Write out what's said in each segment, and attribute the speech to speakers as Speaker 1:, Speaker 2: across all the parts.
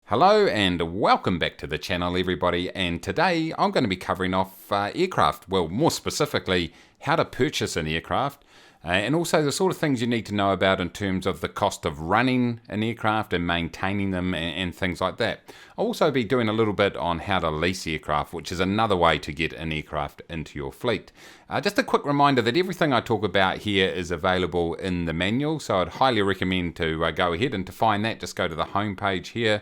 Speaker 1: Hello and welcome back to the channel everybody, and today I'm going to be covering off aircraft, well more specifically how to purchase an aircraft and also the sort of things you need to know about in terms of the cost of running an aircraft and maintaining them and things like that. I'll also be doing a little bit on how to lease aircraft, which is another way to get an aircraft into your fleet. Just a quick reminder that everything I talk about here is available in the manual, so I'd highly recommend to go ahead and to find that, just go to the home page here.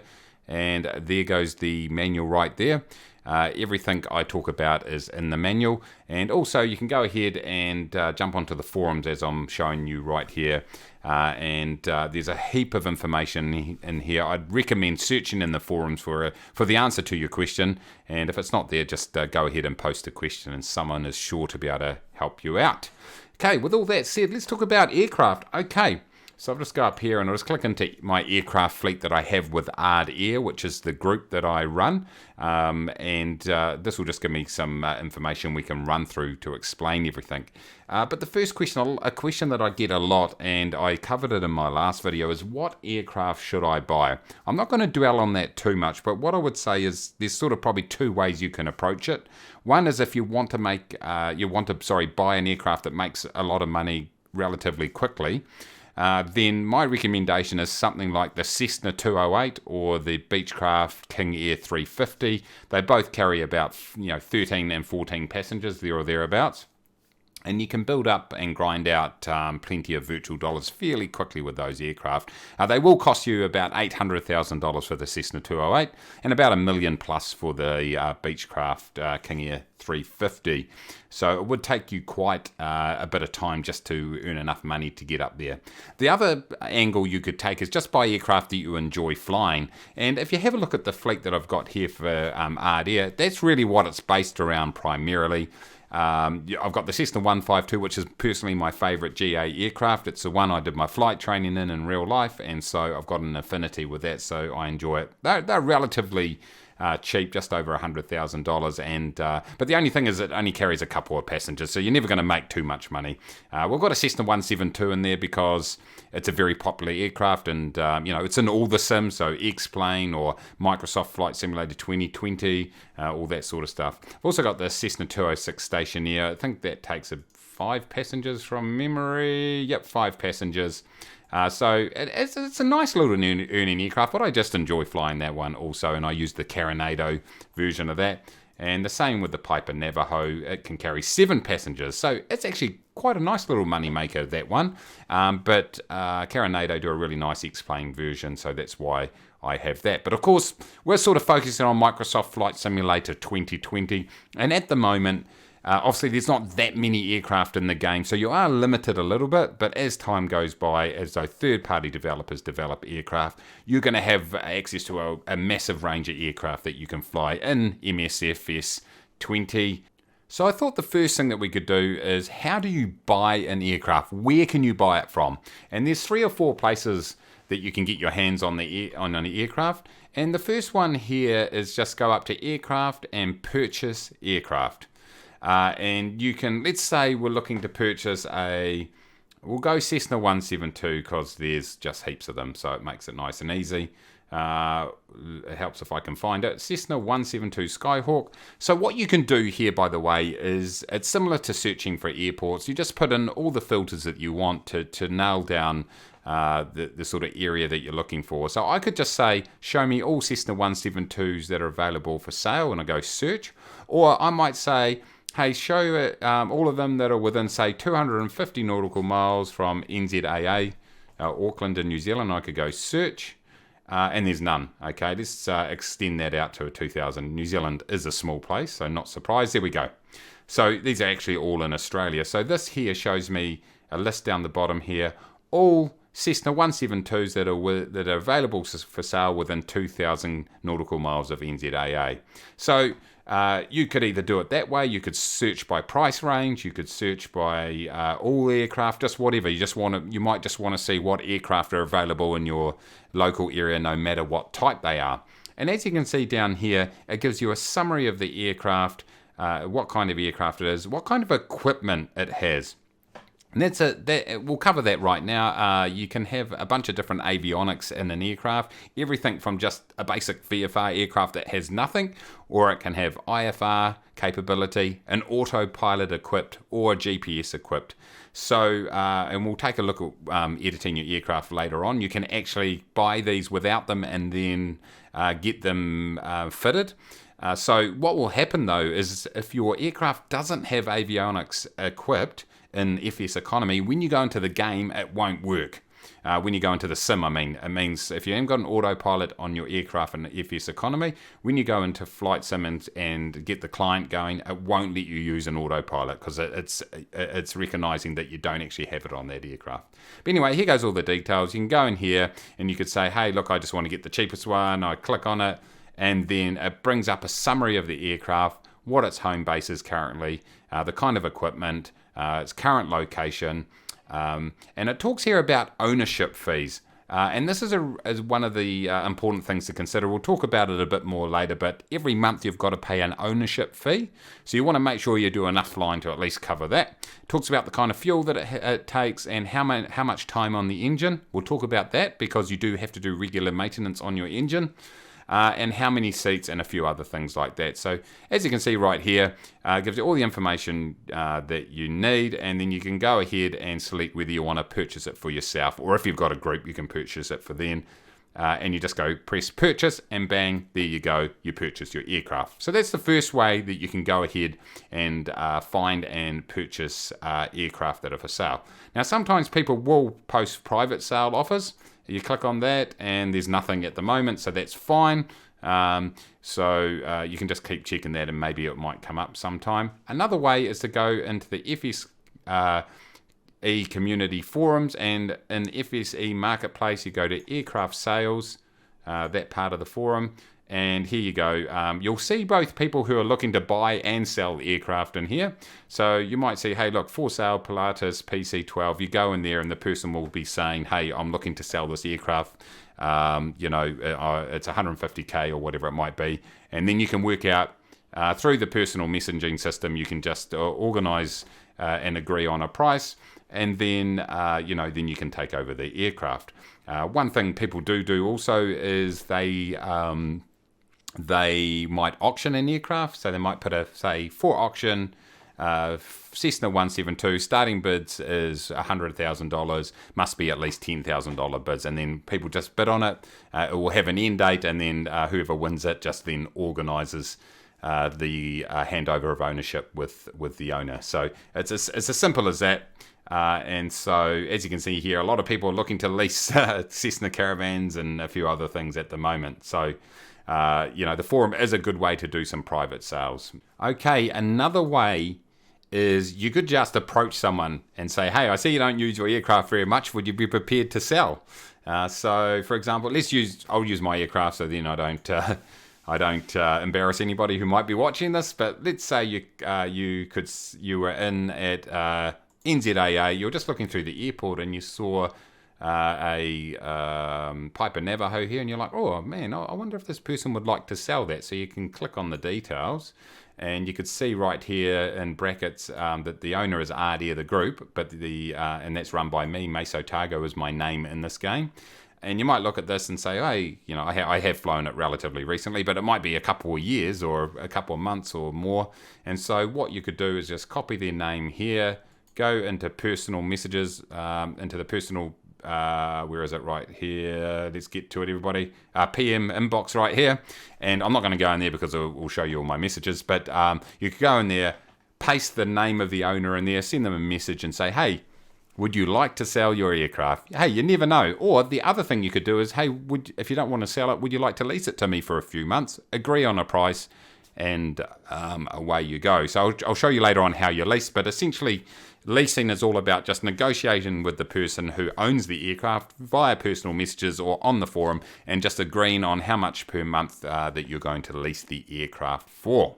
Speaker 1: And there goes the manual right there. Everything I talk about is in the manual. And also you can go ahead and jump onto the forums as I'm showing you right here. There's a heap of information in here. I'd recommend searching in the forums for the answer to your question. And if it's not there, just go ahead and post a question and someone is sure to be able to help you out. Okay, with all that said, let's talk about aircraft. Okay. So I'll just go up here and I'll just click into my aircraft fleet that I have with Ard Air, which is the group that I run. This will just give me some information we can run through to explain everything. But the first question, a question that I get a lot, and I covered it in my last video, is what aircraft should I buy? I'm not going to dwell on that too much, but what I would say is there's sort of probably two ways you can approach it. One is if you want to buy an aircraft that makes a lot of money relatively quickly. Then my recommendation is something like the Cessna 208 or the Beechcraft King Air 350. They both carry about 13 and 14 passengers there or thereabouts. And you can build up and grind out plenty of virtual dollars fairly quickly with those aircraft. They will cost you about $800,000 for the Cessna 208 and about $1 million plus for the Beechcraft King Air 350. So it would take you quite a bit of time just to earn enough money to get up there. The other angle you could take is just buy aircraft that you enjoy flying. And if you have a look at the fleet that I've got here for Ard Air, that's really what it's based around primarily. I've got the Cessna 152, which is personally my favourite GA aircraft. It's the one I did my flight training in real life, and so I've got an affinity with that, so I enjoy it. They're relatively cheap, just over $100,000, but the only thing is it only carries a couple of passengers, so you're never going to make too much money. We've got a Cessna 172 in there because it's a very popular aircraft, and it's in all the sims, so X-Plane or Microsoft Flight Simulator 2020, all that sort of stuff. I've also got the Cessna 206 Stationair. I think that takes 5 passengers from memory. Yep, 5 passengers. So it's a nice little earning aircraft, but I just enjoy flying that one also, and I use the Carinado version of that. And the same with the Piper Navajo. It can carry 7 passengers, so it's actually quite a nice little money maker, that one. But Carinado do a really nice X-Plane version, so that's why I have that. But of course, we're sort of focusing on Microsoft Flight Simulator 2020, and at the moment, obviously, there's not that many aircraft in the game, so you are limited a little bit, but as time goes by, as those third-party developers develop aircraft, you're going to have access to a massive range of aircraft that you can fly in MSFS 20. So I thought the first thing that we could do is, how do you buy an aircraft? Where can you buy it from? And there's 3 or 4 places that you can get your hands on on an aircraft. And the first one here is just go up to aircraft and purchase aircraft. And you can, let's say we're looking to purchase we'll go Cessna 172 because there's just heaps of them, so it makes it nice and easy. It helps if I can find it. Cessna 172 Skyhawk. So what you can do here, by the way, is it's similar to searching for airports. You just put in all the filters that you want to nail down the sort of area that you're looking for. So I could just say, show me all Cessna 172s that are available for sale, and I go search. Or I might say, hey, show all of them that are within, say, 250 nautical miles from NZAA, Auckland in New Zealand. I could go search, and there's none. Okay, let's extend that out to 2,000. New Zealand is a small place, so not surprised. There we go. So these are actually all in Australia. So this here shows me a list down the bottom here, all Cessna 172s that are available for sale within 2,000 nautical miles of NZAA. So you could either do it that way, you could search by price range, you could search by all aircraft, just whatever. You might just want to see what aircraft are available in your local area, no matter what type they are. And as you can see down here, it gives you a summary of the aircraft, what kind of aircraft it is, what kind of equipment it has. And that's it. We'll cover that right now. You can have a bunch of different avionics in an aircraft. Everything from just a basic VFR aircraft that has nothing, or it can have IFR capability, an autopilot equipped, or GPS equipped. So, and we'll take a look at editing your aircraft later on. You can actually buy these without them and then get them fitted. So what will happen though is if your aircraft doesn't have avionics equipped in FSEconomy, when you go into the game, it won't work. When you go into the sim, I mean, it means if you haven't got an autopilot on your aircraft in FSEconomy, when you go into flight sim and get the client going, it won't let you use an autopilot because it's recognizing that you don't actually have it on that aircraft. But anyway, here goes all the details. You can go in here and you could say, hey, look, I just want to get the cheapest one. I click on it, and then it brings up a summary of the aircraft, what its home base is currently, the kind of equipment, its current location, and it talks here about ownership fees. And this is one of the important things to consider. We'll talk about it a bit more later, but every month you've got to pay an ownership fee. So you want to make sure you do enough flying to at least cover that. It talks about the kind of fuel that it takes and how much time on the engine. We'll talk about that because you do have to do regular maintenance on your engine. And how many seats and a few other things like that. So as you can see right here, it gives you all the information that you need, and then you can go ahead and select whether you want to purchase it for yourself, or if you've got a group, you can purchase it for them. And you just go press purchase, and bang, there you go, you purchase your aircraft. So that's the first way that you can go ahead and find and purchase aircraft that are for sale. Now sometimes people will post private sale offers. You click on that and there's nothing at the moment, so that's fine. So you can just keep checking that and maybe it might come up sometime. Another way is to go into the FSE community forums, and in FSE marketplace you go to aircraft sales, that part of the forum. And here you go. You'll see both people who are looking to buy and sell aircraft in here. So you might see, hey, look, for sale, Pilatus PC-12. You go in there and the person will be saying, hey, I'm looking to sell this aircraft. It's 150K or whatever it might be. And then you can work out through the personal messaging system, you can just organize and agree on a price. And then, then you can take over the aircraft. One thing people do also is they might auction an aircraft. So they might put for auction, Cessna 172, starting bids is $100,000, must be at least $10,000 bids, and then people just bid on it. It will have an end date, and then whoever wins it just then organises the handover of ownership with the owner. So it's as simple as that. And so, as you can see here, a lot of people are looking to lease Cessna Caravans and a few other things at the moment. So, the forum is a good way to do some private sales. Okay, another way is you could just approach someone and say, hey, I see you don't use your aircraft very much. Would you be prepared to sell? So, for example, I'll use my aircraft so then I don't embarrass anybody who might be watching this. But let's say you were in at NZAA, you're just looking through the airport and you saw a Piper Navajo here, and you're like, oh man, I wonder if this person would like to sell that. So you can click on the details, and you could see right here in brackets that the owner is Ardea, the group, but and that's run by me. Mace Otago is my name in this game. And you might look at this and say, hey, I have flown it relatively recently, but it might be a couple of years or a couple of months or more. And so what you could do is just copy their name here, go into personal messages, into the personal, where is it, right here? Let's get to it, everybody. PM inbox right here. And I'm not going to go in there because it will show you all my messages, but you could go in there, paste the name of the owner in there, send them a message and say, hey, would you like to sell your aircraft? Hey, you never know. Or the other thing you could do is, hey, if you don't want to sell it, would you like to lease it to me for a few months? Agree on a price, and away you go. So I'll show you later on how you lease, but essentially leasing is all about just negotiating with the person who owns the aircraft via personal messages or on the forum, and just agreeing on how much per month that you're going to lease the aircraft for.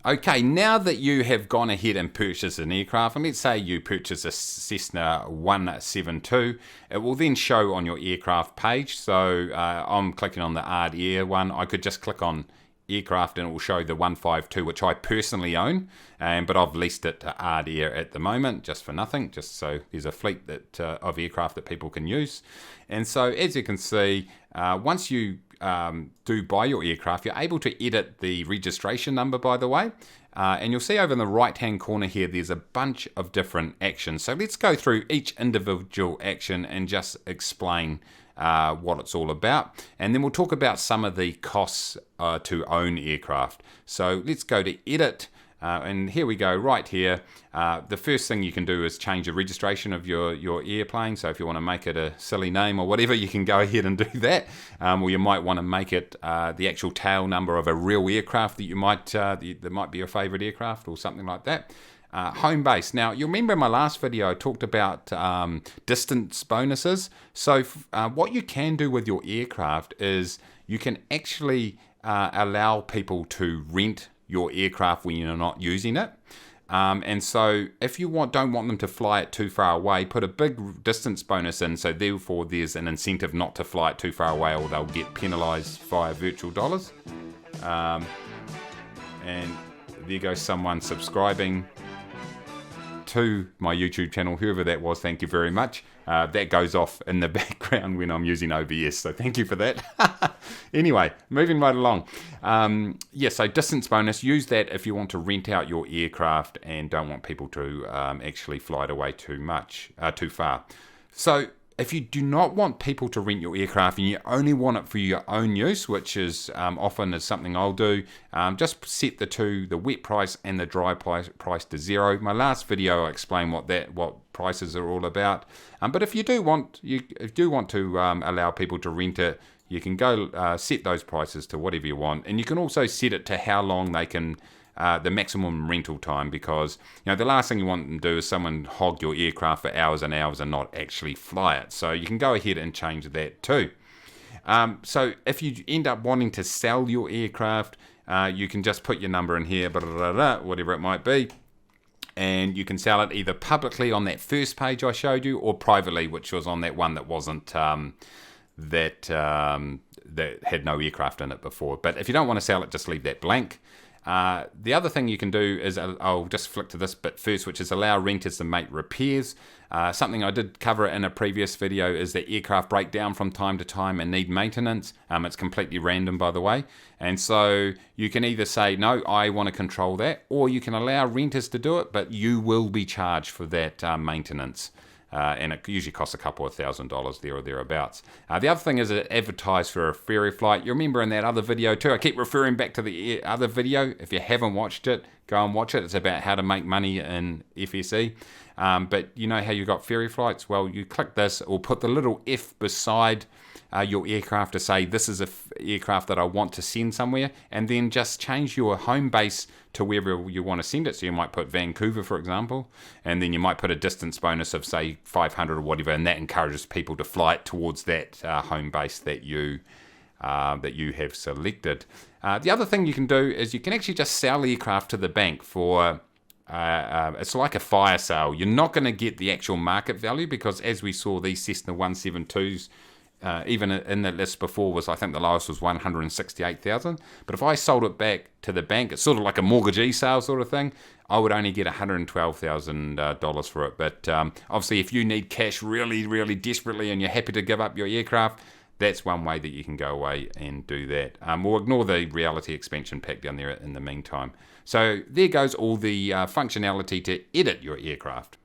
Speaker 1: Okay, now that you have gone ahead and purchased an aircraft, and let's say you purchase a Cessna 172, it will then show on your aircraft page. So I'm clicking on the Ardea one. I could just click on aircraft and it will show the 152, which I personally own, but I've leased it to Ardea at the moment, just for nothing, just so there's a fleet that of aircraft that people can use. And so as you can see, once you do buy your aircraft, you're able to edit the registration number, by the way. And you'll see over in the right hand corner here, there's a bunch of different actions. So let's go through each individual action and just explain what it's all about. And then we'll talk about some of the costs to own aircraft. So let's go to edit. And here we go, right here. The first thing you can do is change the registration of your airplane. So if you want to make it a silly name or whatever, you can go ahead and do that. Or you might want to make it the actual tail number of a real aircraft that you might that might be your favorite aircraft or something like that. Home base. Now, you'll remember in my last video I talked about distance bonuses. So what you can do with your aircraft is you can actually allow people to rent your aircraft when you're not using it. And so if you don't want them to fly it too far away, put a big distance bonus in, so therefore there's an incentive not to fly it too far away or they'll get penalized via virtual dollars. And there goes someone subscribing to my YouTube channel, whoever that was, thank you very much. That goes off in the background when I'm using OBS, so thank you for that. Anyway, moving right along. So distance bonus, use that if you want to rent out your aircraft and don't want people to actually fly it away too far. So if you do not want people to rent your aircraft and you only want it for your own use, which is often is something I'll do, just set the wet price and the dry price to 0. My last video I explained what prices are all about. But if you do want to allow people to rent it, you can go set those prices to whatever you want, and you can also set it to how long they can. The maximum rental time, because the last thing you want them to do is someone hog your aircraft for hours and hours and not actually fly it. So you can go ahead and change that too. So if you end up wanting to sell your aircraft, you can just put your number in here, whatever it might be, and you can sell it either publicly on that first page I showed you or privately, which was on that one that wasn't that had no aircraft in it before. But if you don't want to sell it, just leave that blank. The other thing you can do is, I'll just flick to this bit first, which is allow renters to make repairs. Something I did cover in a previous video is that aircraft break down from time to time and need maintenance. It's completely random, by the way. And so you can either say, no, I want to control that, or you can allow renters to do it, but you will be charged for that maintenance. And it usually costs a couple of $1,000 there or thereabouts. The other thing is it advertise for a ferry flight. You remember in that other video too, I keep referring back to the other video. If you haven't watched it, go and watch it. It's about how to make money in FSE. But you know how you got ferry flights? Well, you click this or put the little F beside your aircraft to say this is an aircraft that I want to send somewhere, and then just change your home base to wherever you want to send it. So you might put Vancouver, for example, and then you might put a distance bonus of say 500 or whatever, and that encourages people to fly it towards that home base that you have selected. The other thing you can do is you can actually just sell aircraft to the bank for it's like a fire sale. You're not going to get the actual market value because, as we saw, these Cessna 172s, even in the list before, was I think the lowest was 168,000. But if I sold it back to the bank, it's sort of like a mortgagee sale sort of thing. I would only get $112,000 for it. But obviously, if you need cash really, really desperately and you're happy to give up your aircraft, that's one way that you can go away and do that. Or ignore the reality expansion pack down there in the meantime. So there goes all the functionality to edit your aircraft.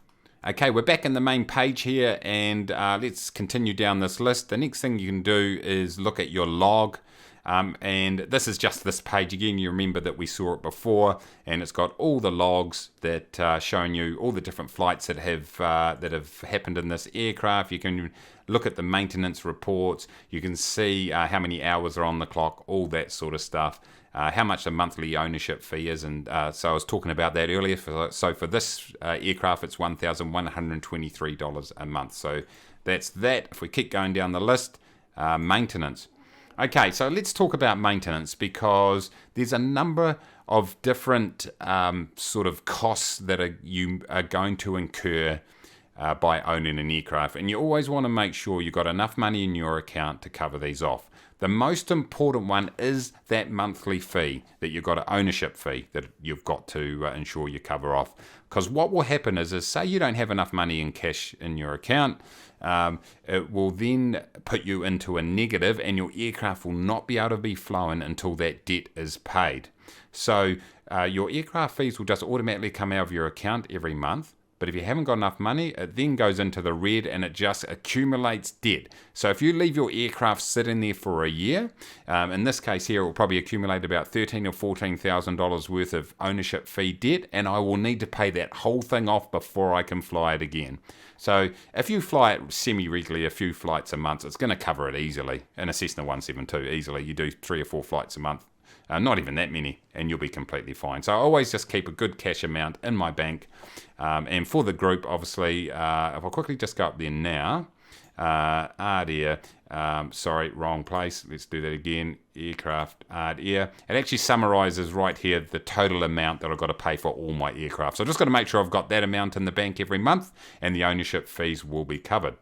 Speaker 1: Okay, we're back in the main page here, and let's continue down this list. The next thing you can do is look at your log. And this is just this page again. You remember that we saw it before, and it's got all the logs that showing you all the different flights that have happened in this aircraft. You can look at the maintenance reports. You can see how many hours are on the clock, all that sort of stuff. How much the monthly ownership fee is, and so I was talking about that earlier. So for this aircraft, it's $1,123 a month. So that's that. If we keep going down the list, maintenance. Okay, so let's talk about maintenance, because there's a number of different sort of costs that you are going to incur by owning an aircraft, and you always want to make sure you've got enough money in your account to cover these off. The most important one is that monthly fee that you've got, an ownership fee that you've got to ensure you cover off. Because what will happen is say you don't have enough money in cash in your account, it will then put you into a negative and your aircraft will not be able to be flown until that debt is paid. So your aircraft fees will just automatically come out of your account every month. But if you haven't got enough money, it then goes into the red and it just accumulates debt. So if you leave your aircraft sitting there for a year, in this case here, it will probably accumulate about $13,000 or $14,000 worth of ownership fee debt, and I will need to pay that whole thing off before I can fly it again. So if you fly it semi-regularly, a few flights a month, it's going to cover it easily. In a Cessna 172, easily. You do 3 or 4 flights a month. Not even that many, and you'll be completely fine. So I always just keep a good cash amount in my bank. And for the group, obviously, if I quickly just go up there now, Air, sorry, wrong place. Let's do that again. Aircraft, Air. It actually summarises right here the total amount that I've got to pay for all my aircraft. So I've just got to make sure I've got that amount in the bank every month, and the ownership fees will be covered.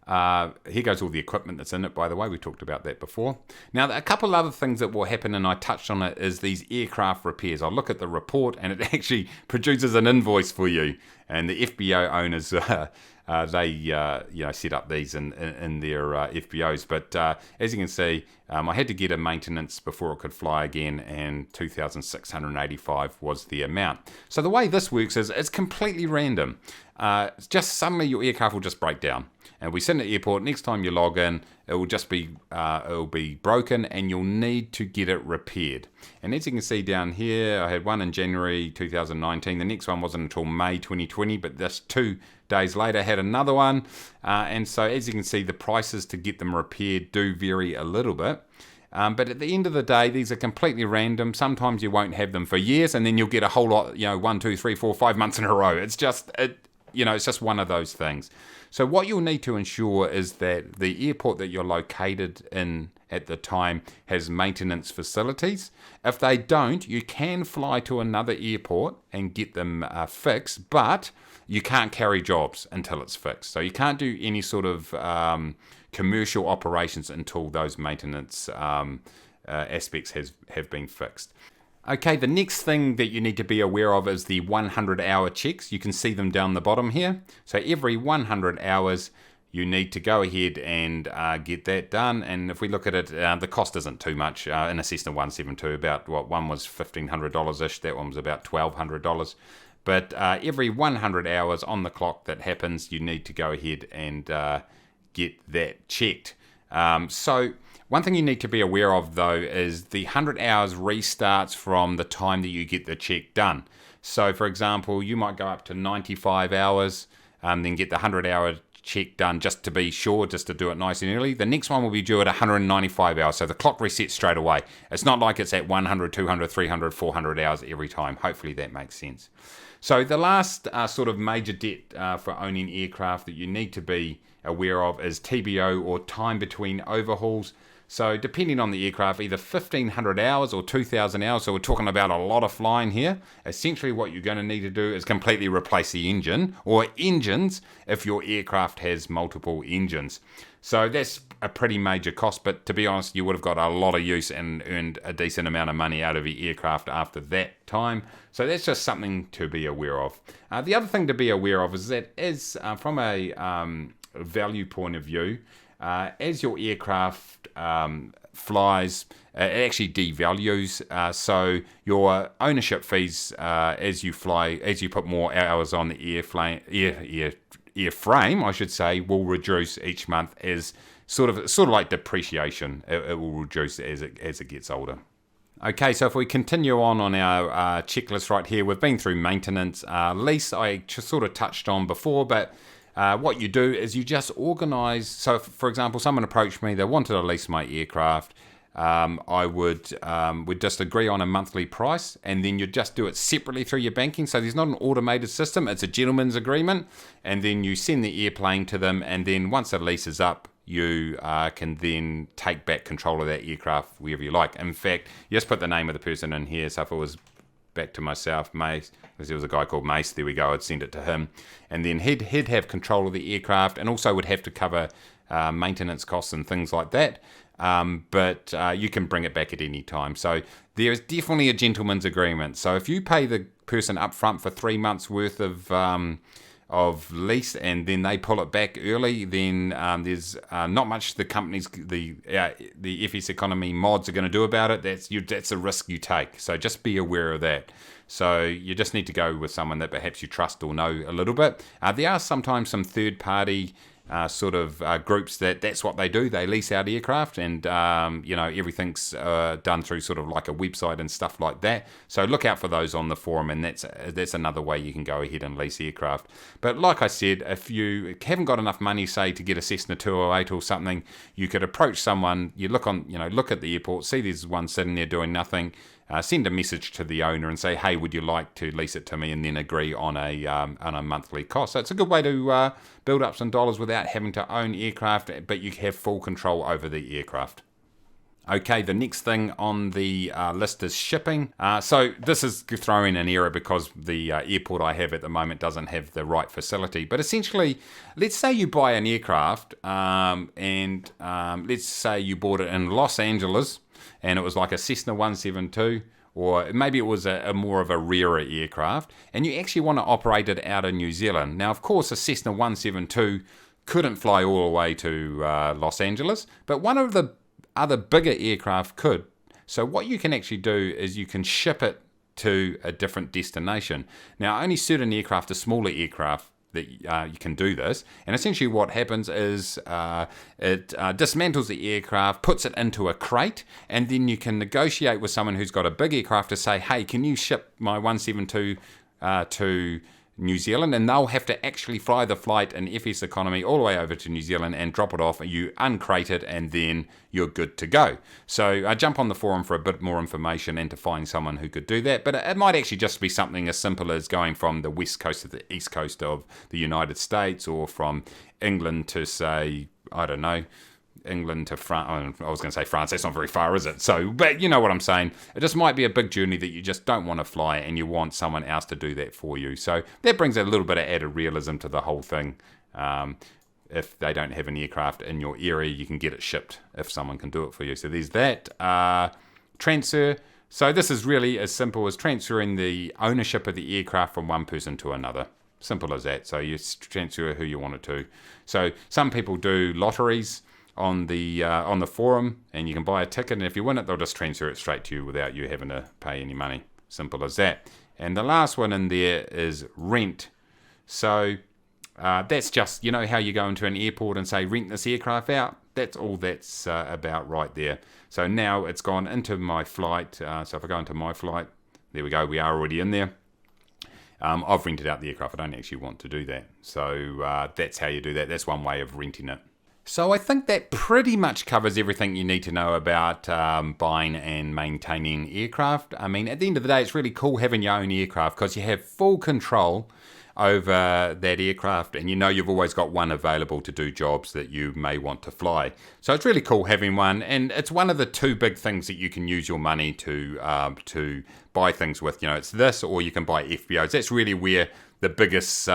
Speaker 1: Here goes all the equipment that's in it, by the way. We talked about that before. Now, a couple of other things that will happen, and I touched on it, is these aircraft repairs. I'll look at the report, and it actually produces an invoice for you. And the FBO owners, they set up these in their FBOs. But as you can see, I had to get a maintenance before it could fly again, and $2,685 was the amount. So the way this works is it's completely random. Just suddenly your aircraft will just break down. And we sit in the airport, next time you log in, it will just be it'll be broken and you'll need to get it repaired. And as you can see down here, I had one in January 2019. The next one wasn't until May 2020, but just 2 days later I had another one. And so as you can see, the prices to get them repaired do vary a little bit. But at the end of the day, these are completely random. Sometimes you won't have them for years, and then you'll get a whole lot, 1, 2, 3, 4, 5 months in a row. It's just it's just one of those things. So what you'll need to ensure is that the airport that you're located in at the time has maintenance facilities. If they don't, you can fly to another airport and get them fixed, but you can't carry jobs until it's fixed. So you can't do any sort of commercial operations until those maintenance aspects have been fixed. Okay, the next thing that you need to be aware of is the 100-hour checks. You can see them down the bottom here. So every 100 hours, you need to go ahead and get that done. And if we look at it, the cost isn't too much. In a Cessna 172, about one was $1,500-ish. That one was about $1,200. But every 100 hours on the clock that happens, you need to go ahead and get that checked. So one thing you need to be aware of, though, is the 100 hours restarts from the time that you get the check done. So, for example, you might go up to 95 hours, then get the 100-hour check done just to be sure, just to do it nice and early. The next one will be due at 195 hours, so the clock resets straight away. It's not like it's at 100, 200, 300, 400 hours every time. Hopefully that makes sense. So the last sort of major debt for owning aircraft that you need to be aware of is TBO, or time between overhauls. So depending on the aircraft, either 1,500 hours or 2,000 hours, so we're talking about a lot of flying here. Essentially what you're going to need to do is completely replace the engine, or engines if your aircraft has multiple engines. So that's a pretty major cost, but to be honest, you would have got a lot of use and earned a decent amount of money out of your aircraft after that time. So that's just something to be aware of. The other thing to be aware of is that from a value point of view, as your aircraft flies, it actually devalues. So your ownership fees, as you fly, as you put more hours on the airframe, I should say, will reduce each month as sort of like depreciation. It will reduce as it gets older. Okay, so if we continue on our checklist right here, we've been through maintenance, lease. I just sort of touched on before, but what you do is you just organise. So, for example, someone approached me, they wanted to lease my aircraft. I would we'd just agree on a monthly price, and then you just do it separately through your banking. So there's not an automated system, it's a gentleman's agreement, and then you send the airplane to them, and then once the lease is up, you can then take back control of that aircraft wherever you like. In fact, you just put the name of the person in here. So if it was back to myself, Mace, because there was a guy called Mace, there we go, I'd send it to him, and then he'd have control of the aircraft, and also would have to cover maintenance costs and things like that. but you can bring it back at any time. So there is definitely a gentleman's agreement. So if you pay the person up front for 3 months worth of lease and then they pull it back early, then there's not much the companies, the FSEconomy mods are going to do about it. That's a risk you take. So just be aware of that. So you just need to go with someone that perhaps you trust or know a little bit. There are sometimes some third-party groups that's what they do. They lease out aircraft, and everything's done through sort of like a website and stuff like that. So look out for those on the forum, and that's another way you can go ahead and lease aircraft. But like I said, if you haven't got enough money, say to get a Cessna 208 or something, you could approach someone. You look at the airport, see there's one sitting there doing nothing. Send a message to the owner and say, hey, would you like to lease it to me, and then agree on a monthly cost. So it's a good way to build up some dollars without having to own aircraft, but you have full control over the aircraft. Okay, the next thing on the list is shipping. So this is throwing an error because the airport I have at the moment doesn't have the right facility. But essentially, let's say you buy an aircraft and let's say you bought it in Los Angeles, and it was like a Cessna 172, or maybe it was a more of a rarer aircraft, and you actually want to operate it out of New Zealand. Now, of course, a Cessna 172 couldn't fly all the way to Los Angeles, but one of the other bigger aircraft could. So what you can actually do is you can ship it to a different destination. Now, only certain aircraft, a smaller aircraft, that you can do this, and essentially what happens is it dismantles the aircraft, puts it into a crate, and then you can negotiate with someone who's got a big aircraft to say, hey, can you ship my 172 to New Zealand? And they'll have to actually fly the flight in FSEconomy all the way over to New Zealand and drop it off, and you uncrate it, and then you're good to go. So jump on the forum for a bit more information and to find someone who could do that. But it might actually just be something as simple as going from the west coast to the east coast of the United States, or from England to, say, I don't know, England to France. I was going to say France, that's not very far, is it? So, but you know what I'm saying. It just might be a big journey that you just don't want to fly, and you want someone else to do that for you. So that brings a little bit of added realism to the whole thing. If they don't have an aircraft in your area, you can get it shipped if someone can do it for you. So there's that. Transfer. So this is really as simple as transferring the ownership of the aircraft from one person to another. Simple as that. So you transfer who you want it to. So some people do lotteries on the forum, and you can buy a ticket, and if you win it, they'll just transfer it straight to you without you having to pay any money. Simple as that. And the last one in there is rent. So that's just, you know how you go into an airport and say, rent this aircraft out? That's all that's about right there. So now it's gone into my flight. So if I go into my flight, there we go, we are already in there. I've rented out the aircraft. I don't actually want to do that. So that's how you do that. That's one way of renting it. So I think that pretty much covers everything you need to know about buying and maintaining aircraft. I mean, at the end of the day, it's really cool having your own aircraft because you have full control over that aircraft, and you know you've always got one available to do jobs that you may want to fly. So it's really cool having one, and it's one of the two big things that you can use your money to buy things with. You know, it's this, or you can buy FBOs. That's really where the biggest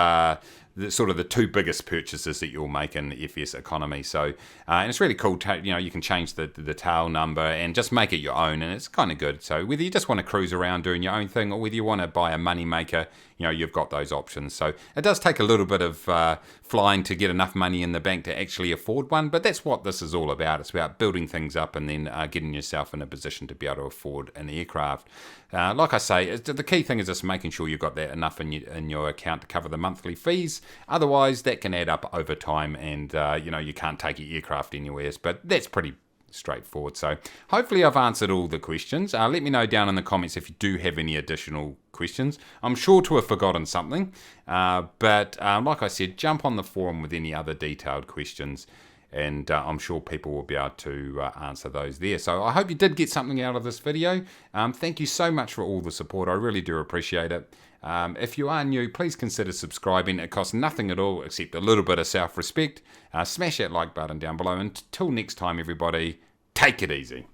Speaker 1: the two biggest purchases that you'll make in FSEconomy. So, and it's really cool. You can change the tail number and just make it your own, and it's kind of good. So whether you just want to cruise around doing your own thing, or whether you want to buy a money maker, you've got those options. So it does take a little bit of flying to get enough money in the bank to actually afford one, but that's what this is all about. It's about building things up and then getting yourself in a position to be able to afford an aircraft. Like I say, the key thing is just making sure you've got that enough in your account to cover the monthly fees. Otherwise, that can add up over time, and you can't take your aircraft anywhere. But that's pretty straightforward. So hopefully I've answered all the questions. Let me know down in the comments if you do have any additional questions. I'm sure to have forgotten something, but like I said, jump on the forum with any other detailed questions, and I'm sure people will be able to answer those there. So I hope you did get something out of this video. Thank you so much for all the support. I really do appreciate it. If you are new, please consider subscribing. It costs nothing at all except a little bit of self-respect. Smash that like button down below. Until next time, everybody, take it easy.